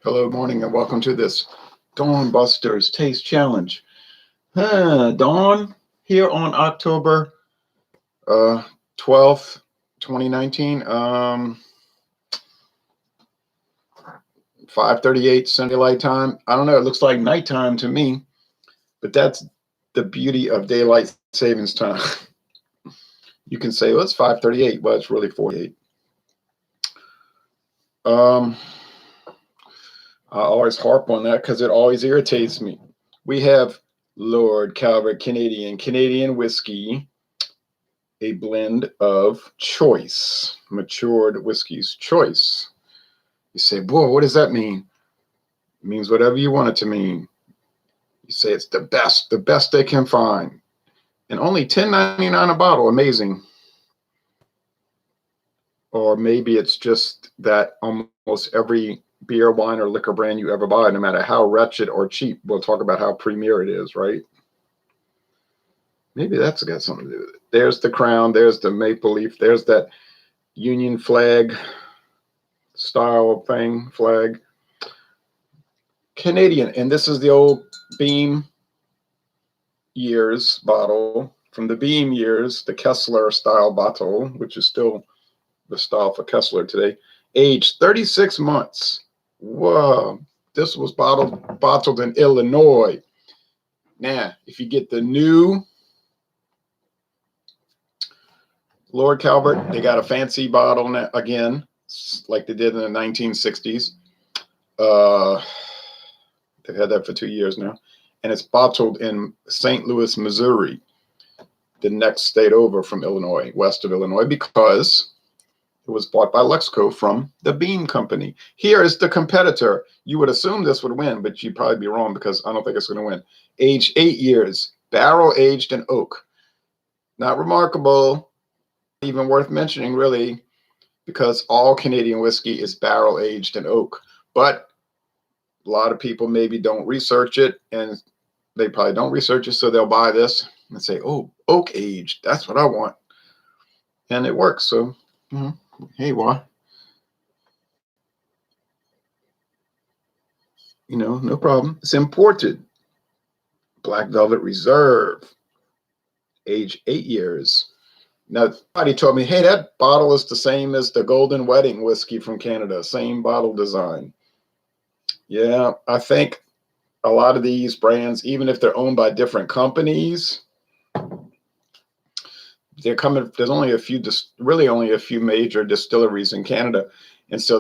Hello, morning, and welcome to this Dawn Busters Taste Challenge. Dawn here on October 12th, 2019, 5:38 Sunday Light Time. I don't know, it looks like nighttime to me, but that's the beauty of daylight savings time. You can say, well, it's 5:38, well, it's really 48. I always harp on that because it always irritates me. We have Lord Calvert Canadian whiskey, a blend of choice, matured whiskeys choice. You say, boy, what does that mean? It means whatever you want it to mean. You say it's the best they can find. And only $10.99 a bottle, amazing. Or maybe it's just that almost every beer, wine, or liquor brand you ever buy, no matter how wretched or cheap, we'll talk about how premier it is, right? Maybe that's got something to do with it. There's the crown, there's the maple leaf, there's that Union flag style thing, flag. Canadian, and this is the old Beam years bottle from the Beam years, the Kessler style bottle, which is still the style for Kessler today. Aged 36 months. Whoa, this was bottled in Illinois. Now, if you get the new Lord Calvert, they got a fancy bottle now, again, like they did in the 1960s. They've had that for 2 years now. And it's bottled in St. Louis, Missouri, the next state over from Illinois, west of Illinois, because it was bought by Luxco from the Beam Company. Here is the competitor. You would assume this would win, but you'd probably be wrong because I don't think it's going to win. Aged 8 years, barrel aged in oak. Not remarkable, even worth mentioning, really, because all Canadian whiskey is barrel aged in oak. But a lot of people maybe don't research it, and they probably don't research it, so they'll buy this and say, oh, oak aged, that's what I want. And it works, so hey, why? No problem. It's imported. Black Velvet Reserve, age 8 years. Now, somebody told me, hey, that bottle is the same as the Golden Wedding whiskey from Canada, same bottle design. Yeah, I think a lot of these brands, even if they're owned by different companies, they're coming. There's only a few, really only a few major distilleries in Canada, and so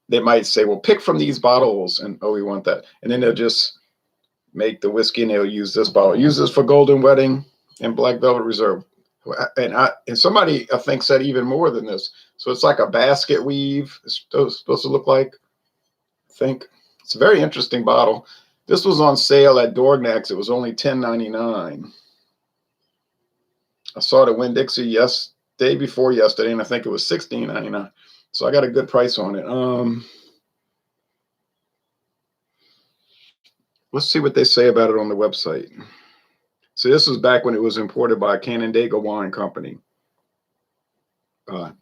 they might say, well, pick from these bottles, and oh, we want that, and then they'll just make the whiskey, and they'll use this bottle. Use this for Golden Wedding and Black Velvet Reserve, and somebody I think said even more than this. So it's like a basket weave. It's supposed to look like. I think it's a very interesting bottle. This was on sale at Dorgnac's. It was only $10.99. I saw it at Winn-Dixie day before yesterday, and I think it was $16.99. So I got a good price on it. Let's see what they say about it on the website. So this was back when it was imported by Canandaigua Wine Company,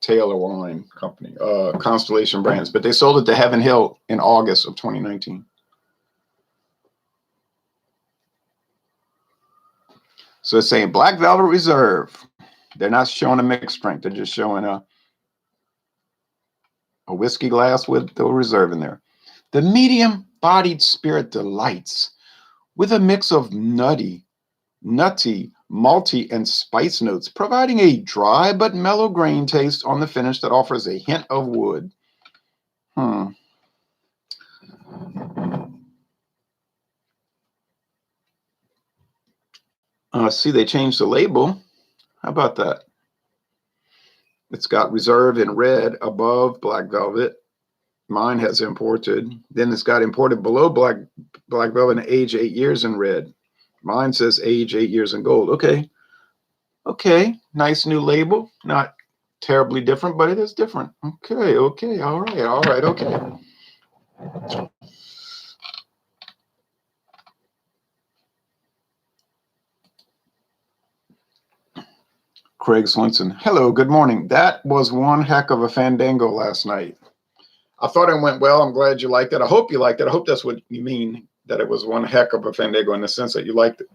Taylor Wine Company, Constellation Brands, but they sold it to Heaven Hill in August of 2019. So it's saying Black Velvet Reserve. They're not showing a mixed strength. They're just showing a whiskey glass with the reserve in there. The medium-bodied spirit delights with a mix of nutty, malty, and spice notes, providing a dry but mellow grain taste on the finish that offers a hint of wood. See, they changed the label. How about that? It's got reserve in red above Black Velvet. Mine has imported. Then it's got imported below Black Velvet and age 8 years in red. Mine says age 8 years in gold. Okay. Nice new label. Not terribly different, but it is different. Okay. All right. Okay. Craig Swenson. Hello, good morning. That was one heck of a fandango last night. I thought it went well. I'm glad you liked it. I hope you liked it. I hope that's what you mean, that it was one heck of a Fandango in the sense that you liked it.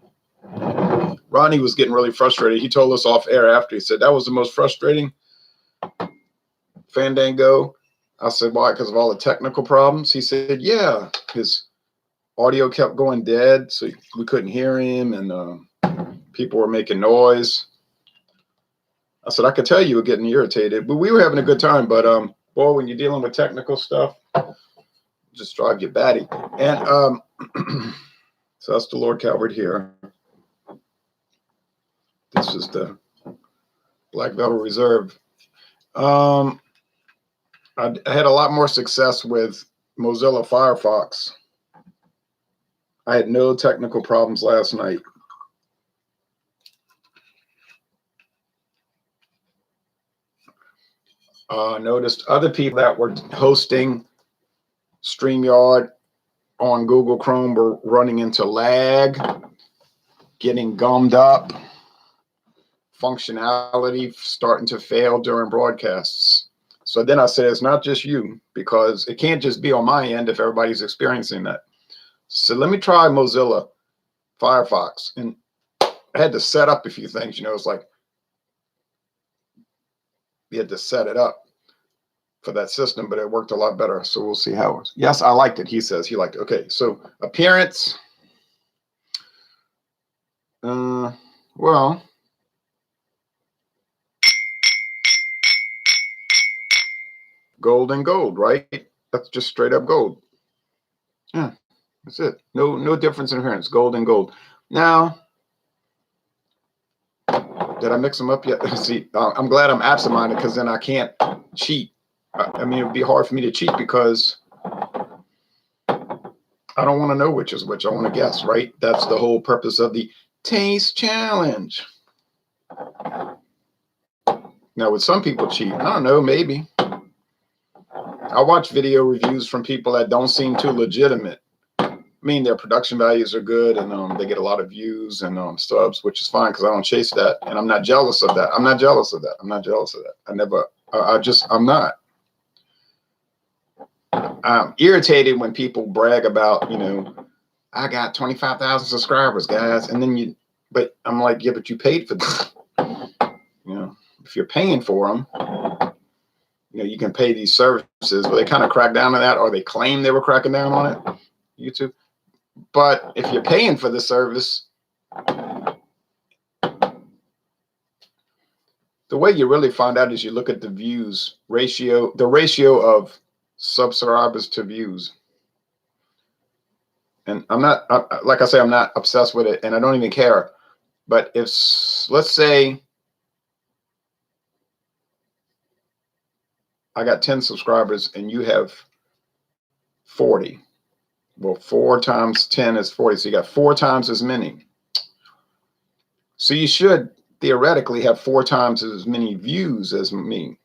Ronnie was getting really frustrated. He told us off air after. He said that was the most frustrating Fandango. I said, why? Because of all the technical problems? He said, yeah, his audio kept going dead, so we couldn't hear him, and people were making noise. I said, I could tell you were getting irritated, but we were having a good time. But boy, when you're dealing with technical stuff, just drive you batty. And so that's the Lord Calvert here. This is the Black Velvet Reserve. I had a lot more success with Mozilla Firefox. I had no technical problems last night. Noticed other people that were hosting StreamYard on Google Chrome were running into lag, getting gummed up, functionality starting to fail during broadcasts. So then I said, it's not just you, because it can't just be on my end if everybody's experiencing that. So let me try Mozilla Firefox. And I had to set up a few things, it's like you had to set it up for that system, but it worked a lot better. So we'll see how it was. Yes, I liked it. He says he liked it. Okay, so appearance. Well, gold and gold, right? That's just straight up gold. Yeah, that's it. No difference in appearance. Gold and gold. Now, did I mix them up yet? See, I'm glad I'm absent-minded, because then I can't cheat. I mean, it would be hard for me to cheat because I don't want to know which is which. I want to guess, right? That's the whole purpose of the taste challenge. Now, would some people cheat? I don't know, maybe. I watch video reviews from people that don't seem too legitimate. I mean, their production values are good, and they get a lot of views and subs, which is fine because I don't chase that, and I'm not jealous of that. I'm not jealous of that. I'm not jealous of that. I'm not. I'm irritated when people brag about, I got 25,000 subscribers, guys, and then but I'm like, yeah, but you paid for them. If you're paying for them, you can pay these services. But they kind of crack down on that, or they claim they were cracking down on it, YouTube. But if you're paying for the service, the way you really find out is you look at the views ratio, the ratio of subscribers to views. And I'm not, like I say, I'm not obsessed with it, and I don't even care. But if, let's say, I got 10 subscribers and you have 40. Well, 4 times 10 is 40. So you got 4 times as many. So you should theoretically have 4 times as many views as me.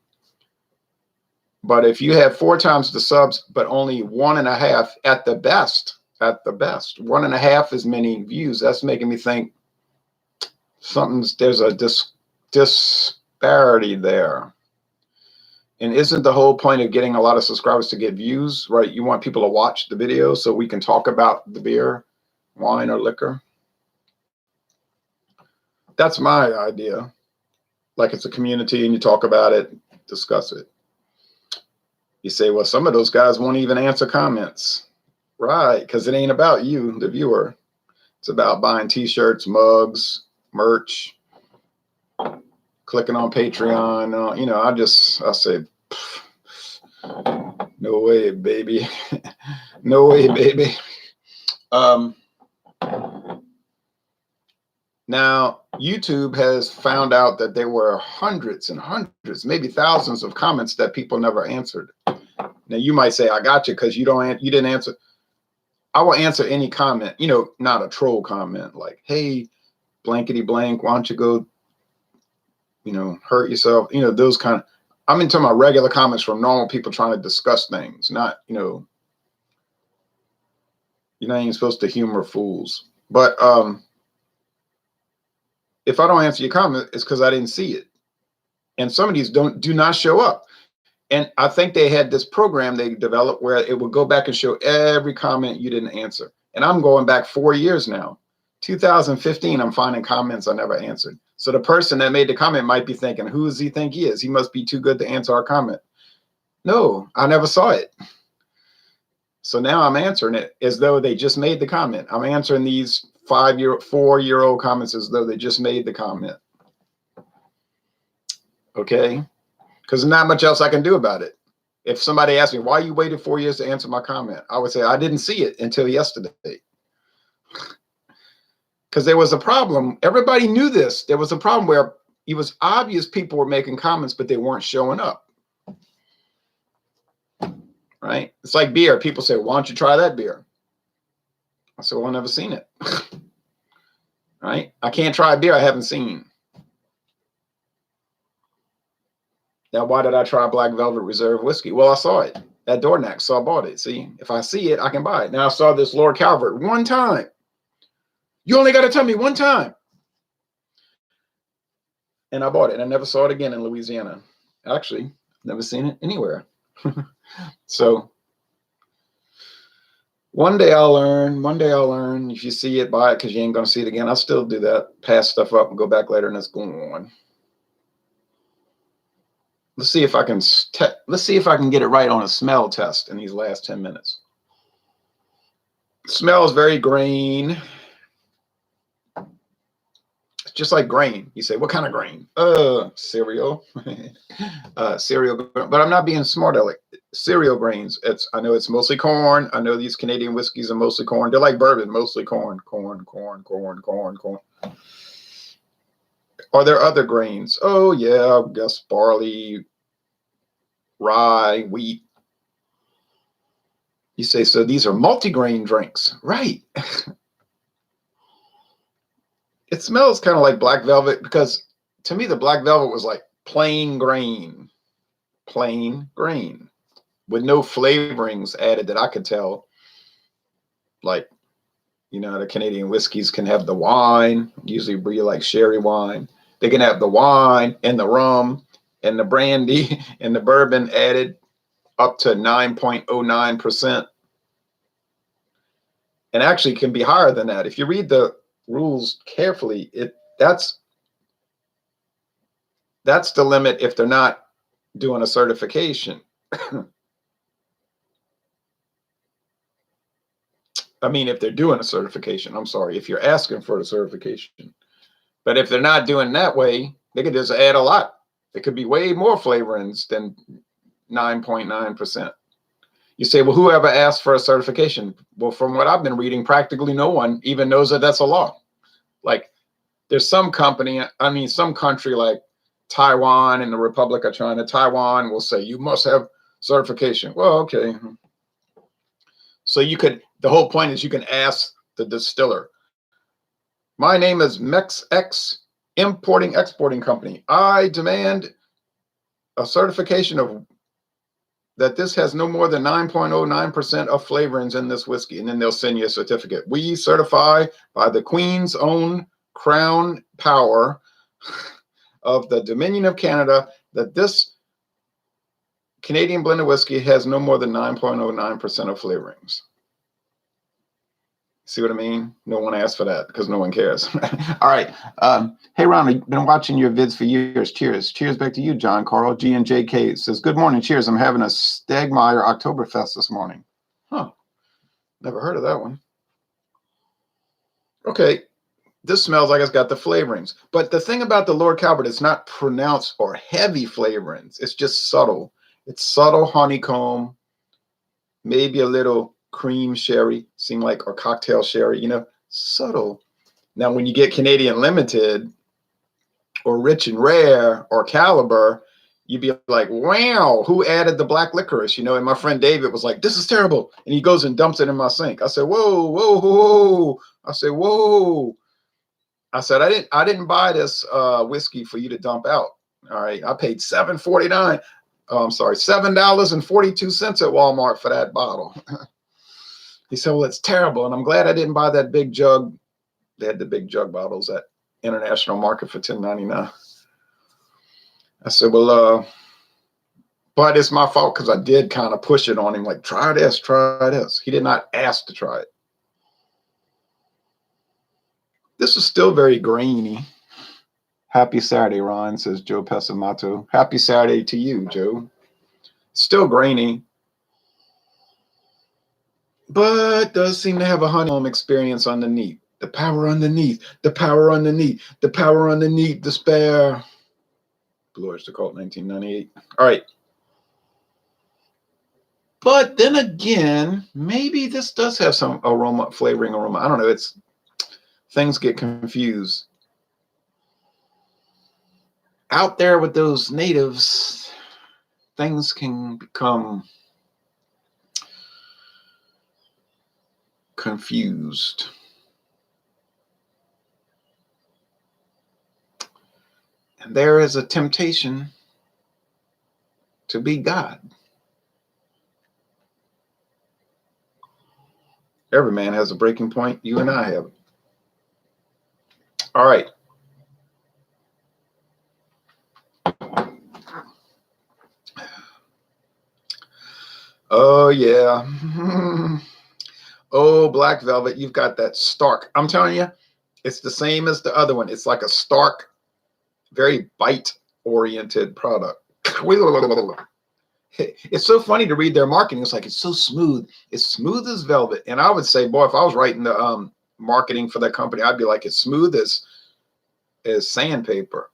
But if you have 4 times the subs, but only 1.5 at the best, 1.5 as many views, that's making me think there's a disparity there. And isn't the whole point of getting a lot of subscribers to get views, right? You want people to watch the video so we can talk about the beer, wine, or liquor. That's my idea. Like it's a community and you talk about it, discuss it. You say, well, some of those guys won't even answer comments. Right, because it ain't about you, the viewer. It's about buying t-shirts, mugs, merch, clicking on Patreon. I say, no way, baby. No way, baby. Now, YouTube has found out that there were hundreds and hundreds, maybe thousands of comments that people never answered. Now, you might say, I got you because you didn't answer. I will answer any comment, not a troll comment like, hey, blankety blank, why don't you go, hurt yourself, those kind of, I'm into my regular comments from normal people trying to discuss things, not, you're not even supposed to humor fools. But if I don't answer your comment, it's because I didn't see it. And some of these do not show up. And I think they had this program they developed where it would go back and show every comment you didn't answer. And I'm going back 4 years now. 2015, I'm finding comments I never answered. So the person that made the comment might be thinking, who does he think he is? He must be too good to answer our comment. No, I never saw it. So now I'm answering it as though they just made the comment. I'm answering these 4-year-old comments as though they just made the comment. Okay? Because there's not much else I can do about it. If somebody asked me, why you waited 4 years to answer my comment? I would say, I didn't see it until yesterday. Because there was a problem. Everybody knew this. There was a problem where it was obvious people were making comments, but they weren't showing up. Right? It's like beer. People say, why don't you try that beer? I said, well, I've never seen it. Right? I can't try a beer I haven't seen. Now, why did I try Black Velvet Reserve whiskey? Well, I saw it at Dornack, so I bought it. See, if I see it, I can buy it. Now, I saw this Lord Calvert one time. You only got to tell me one time. And I bought it. And I never saw it again in Louisiana. Actually, never seen it anywhere. So one day I'll learn. One day I'll learn. If you see it, buy it because you ain't going to see it again. I'll still do that. Pass stuff up and go back later and it's going on. Let's see if I can get it right on a smell test in these last 10 minutes. Smells very grain. It's just like grain. You say, what kind of grain? Cereal. Cereal. But I'm not being smart aleck. Cereal grains. I know it's mostly corn. I know these Canadian whiskeys are mostly corn. They're like bourbon, mostly corn. Corn. Are there other grains? Oh, yeah, I guess barley, rye, wheat. You say, so these are multigrain drinks. Right. It smells kind of like Black Velvet because to me, the Black Velvet was like plain grain with no flavorings added that I could tell. Like, you know, the Canadian whiskeys can have the wine, usually brew like sherry wine. They can have the wine and the rum and the brandy and the bourbon added up to 9.09%. And actually can be higher than that. If you read the rules carefully, that's the limit if they're not doing a certification. I mean, if they're doing a certification, I'm sorry, if you're asking for the certification. But if they're not doing that way, they could just add a lot. It could be way more flavorings than 9.9%. You say, well, whoever asked for a certification? Well, from what I've been reading, practically no one even knows that that's a law. Like, there's some country like Taiwan and the Republic of China. Taiwan will say, you must have certification. Well, okay. So the whole point is you can ask the distiller, my name is MEXX Importing Exporting Company. I demand a certification of that this has no more than 9.09% of flavorings in this whiskey. And then they'll send you a certificate. We certify by the Queen's own crown power of the Dominion of Canada that this Canadian blended whiskey has no more than 9.09% of flavorings. See what I mean? No one asked for that because no one cares. All right. Hey, Ron, I've been watching your vids for years. Cheers. Cheers back to you, John Carl. G and JK says, good morning. Cheers. I'm having a Stagmeyer Oktoberfest this morning. Huh. Never heard of that one. Okay. This smells like it's got the flavorings. But the thing about the Lord Calvert, it's not pronounced or heavy flavorings. It's just subtle. It's subtle honeycomb, maybe a little cream sherry, or cocktail sherry, subtle. Now, when you get Canadian Limited or Rich and Rare or Caliber, you'd be like, wow, who added the black licorice? And my friend David was like, this is terrible. And he goes and dumps it in my sink. I said, whoa. I said, whoa. I said, I didn't buy this whiskey for you to dump out. All right. I paid $7.42 at Walmart for that bottle. He said, well, it's terrible. And I'm glad I didn't buy that big jug. They had the big jug bottles at International Market for $10.99. I said, well, But it's my fault because I did kind of push it on him, like, try this, try this. He did not ask to try it. This is still very grainy. Happy Saturday, Ron, says Joe Pessamato. Happy Saturday to you, Joe. Still grainy, but does seem to have a honeycomb experience underneath. The power underneath, the power underneath, the power underneath, despair. Blue Oyster Cult, 1998. All right. But then again, maybe this does have some aroma, flavoring aroma. I don't know. It's things get confused. Out there with those natives, things can become confused. And there is a temptation to be God. Every man has a breaking point. You and I have. All right. Oh, yeah. Oh, Black Velvet, you've got that stark. I'm telling you, it's the same as the other one. It's like a stark, very bite-oriented product. It's so funny to read their marketing. It's like, it's so smooth. It's smooth as velvet. And I would say, boy, if I was writing the marketing for that company, I'd be like, it's smooth as sandpaper.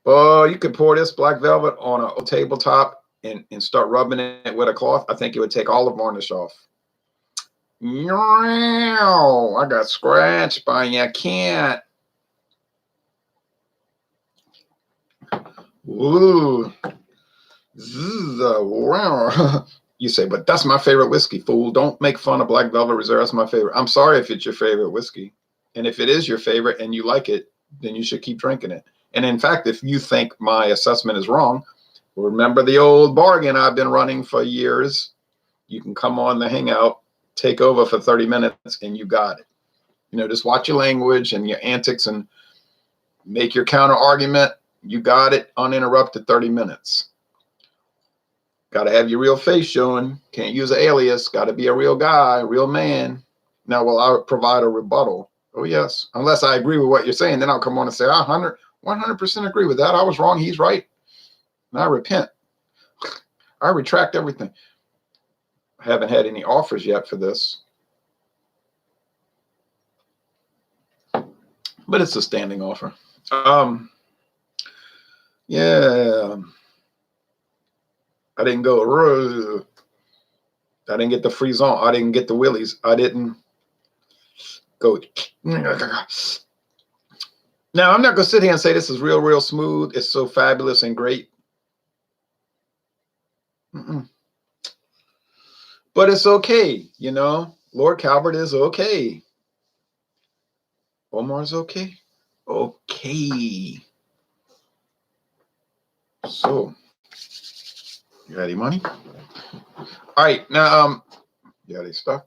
Oh, you could pour this Black Velvet on a tabletop and start rubbing it with a cloth. I think it would take all the varnish off. I got scratched by you. I can't. Ooh. Wow. You say, but that's my favorite whiskey, fool. Don't make fun of Black Velvet Reserve. That's my favorite. I'm sorry if it's your favorite whiskey. And if it is your favorite and you like it, then you should keep drinking it. And in fact, if you think my assessment is wrong, remember the old bargain I've been running for years. You can come on the Hangout, take over for 30 minutes, and you got it. You know, just watch your language and your antics and make your counter argument. You got it, uninterrupted 30 minutes. Got to have your real face showing. Can't use an alias. Got to be a real guy, a real man. Now, will I provide a rebuttal? Oh, yes. Unless I agree with what you're saying, then I'll come on and say, 100% agree with that. I was wrong. He's right. And I repent. I retract everything. I haven't had any offers yet for this. But it's a standing offer. Yeah. I didn't go. I didn't get the frisson. I didn't get the willies. I didn't go. Now, I'm not going to sit here and say this is real, real smooth. It's so fabulous and great. But it's okay, you know. Lord Calvert is okay. Omar's okay. Okay. So, you got any money? All right, now, you got any stuff?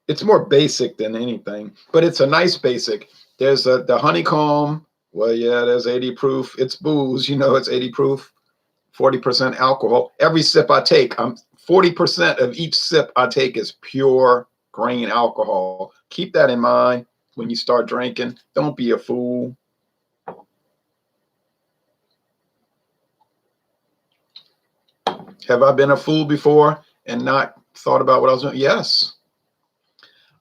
It's more basic than anything, but it's a nice basic. There's the honeycomb. Well, yeah, there's 80 proof. It's booze, you know, it's 80 proof, 40% alcohol. Every sip I take, 40% of each sip I take is pure grain alcohol. Keep that in mind when you start drinking. Don't be a fool. Have I been a fool before and not thought about what I was doing? Yes.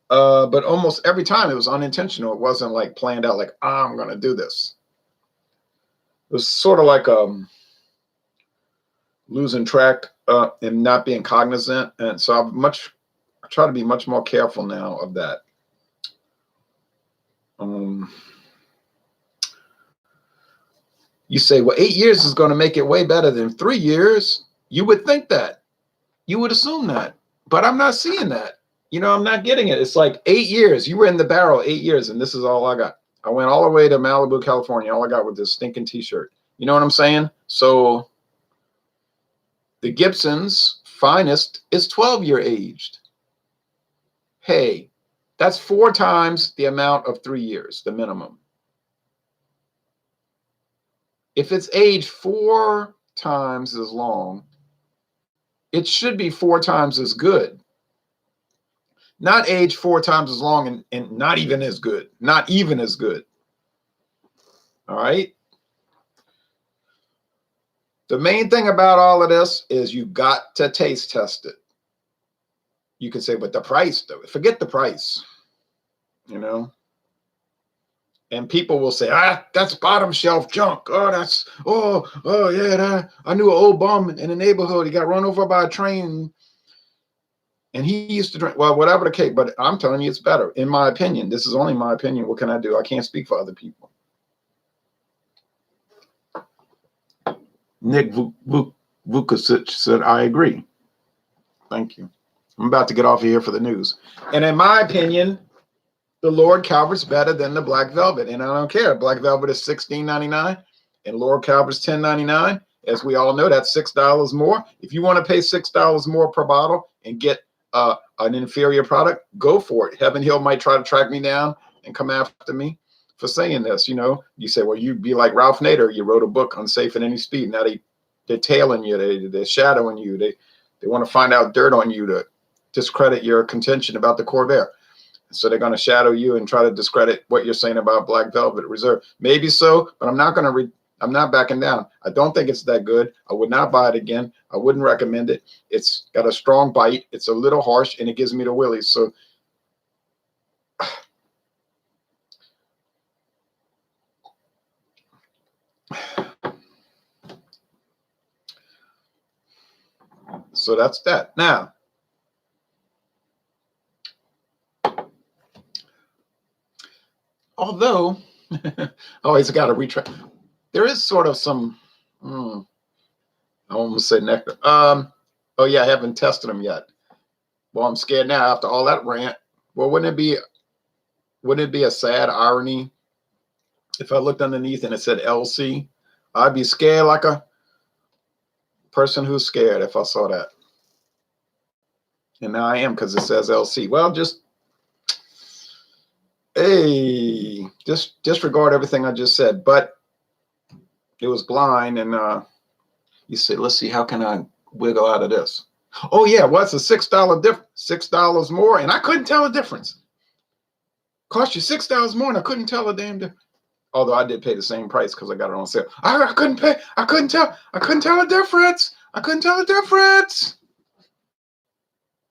But almost every time it was unintentional. It wasn't like planned out, like, I'm going to do this. It was sort of like losing track and not being cognizant. And so I try to be much more careful now of that. You say, well, 8 years is going to make it way better than 3 years. You would think that. You would assume that. But I'm not seeing that. You know, I'm not getting it. It's like 8 years. You were in the barrel 8 years, and this is all I got. I went all the way to Malibu, California. All I got was this stinking T-shirt. You know what I'm saying? So the Gibson's finest is 12-year aged. hey, that's 4 times the amount of 3 years, the minimum. If it's aged 4 times as long, it should be 4 times as good. Not aged 4 times as long and not even as good. Not even as good. All right. The main thing about all of this is you got to taste test it. You can say, but the price, though, forget the price, you know. And people will say, that's bottom shelf junk. Oh yeah, I knew an old bum in the neighborhood. He got run over by a train, and he used to drink. Well, whatever the case, but I'm telling you, it's better, in my opinion. This is only my opinion. What can I do? I can't speak for other people. Nick Vukasic said, I agree. Thank you. I'm about to get off of here for the news. And in my opinion, the Lord Calvert's better than the Black Velvet. And I don't care. Black Velvet is $16.99 and Lord Calvert's $10.99. As we all know, that's $6 more. If you want to pay $6 more per bottle and get an inferior product, go for it. Heaven Hill might try to track me down and come after me for saying this. You know, you say, well, you be like Ralph Nader. You wrote a book, Unsafe at Any Speed. Now they're tailing you. They're shadowing you. They want to find out dirt on you to discredit your contention about the Corvair. So they're going to shadow you and try to discredit what you're saying about Black Velvet Reserve. Maybe so, but I'm not going to I'm not backing down. I don't think it's that good. I would not buy it again. I wouldn't recommend it. It's got a strong bite. It's a little harsh, and it gives me the willies. So that's that. Now, although I always got to retract, there is sort of some, I almost say nectar. Oh yeah, I haven't tested them yet. Well, I'm scared now after all that rant. Well, wouldn't it be a sad irony if I looked underneath and it said LC? I'd be scared like a person who's scared if I saw that. And now I am, because it says LC. Well, just disregard everything I just said. But it was blind, and you said, let's see, how can I wiggle out of this? Oh yeah, what's a $6 difference? $6 more, and I couldn't tell the difference. Cost you $6 more, and I couldn't tell a damn difference. Although I did pay the same price because I got it on sale. I couldn't tell the difference. I couldn't tell the difference.